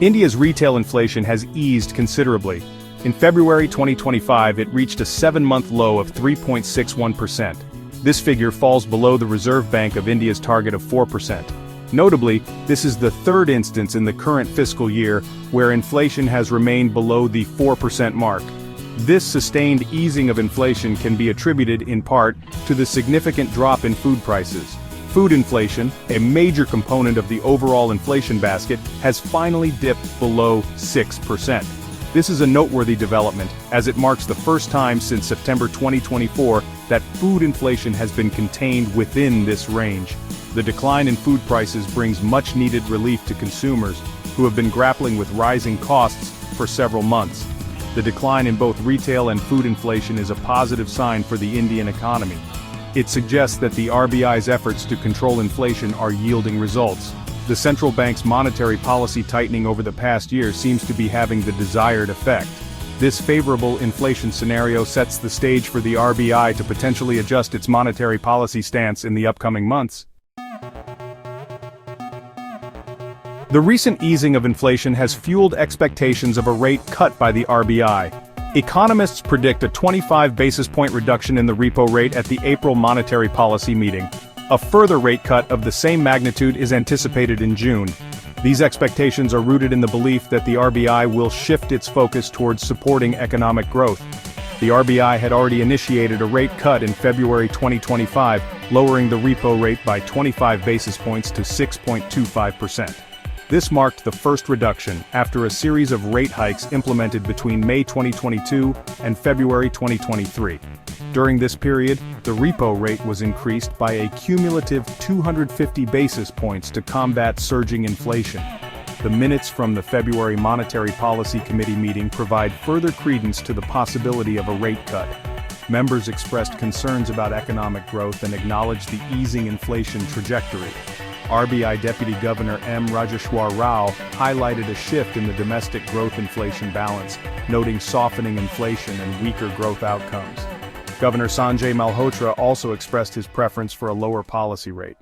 India's retail inflation has eased considerably. In February 2025, it reached a 7-month low of 3.61%. This figure falls below the Reserve Bank of India's target of 4%. Notably, this is the third instance in the current fiscal year where inflation has remained below the 4% mark. This sustained easing of inflation can be attributed in part to the significant drop in food prices. Food inflation, a major component of the overall inflation basket, has finally dipped below 6%. This is a noteworthy development, as it marks the first time since September 2024 that food inflation has been contained within this range. The decline in food prices brings much-needed relief to consumers, who have been grappling with rising costs for several months. The decline in both retail and food inflation is a positive sign for the Indian economy. It suggests that the RBI's efforts to control inflation are yielding results. The central bank's monetary policy tightening over the past year seems to be having the desired effect. This favorable inflation scenario sets the stage for the RBI to potentially adjust its monetary policy stance in the upcoming months. The recent easing of inflation has fueled expectations of a rate cut by the RBI. Economists predict a 25 basis point reduction in the repo rate at the April monetary policy meeting. A further rate cut of the same magnitude is anticipated in June. These expectations are rooted in the belief that the RBI will shift its focus towards supporting economic growth. The RBI had already initiated a rate cut in February 2025, lowering the repo rate by 25 basis points to 6.25%. This marked the first reduction after a series of rate hikes implemented between May 2022 and February 2023. During this period, the repo rate was increased by a cumulative 250 basis points to combat surging inflation. The minutes from the February Monetary Policy Committee meeting provide further credence to the possibility of a rate cut. Members expressed concerns about economic growth and acknowledged the easing inflation trajectory. RBI Deputy Governor M. Rajeshwar Rao highlighted a shift in the domestic growth-inflation balance, noting softening inflation and weaker growth outcomes. Governor Sanjay Malhotra also expressed his preference for a lower policy rate.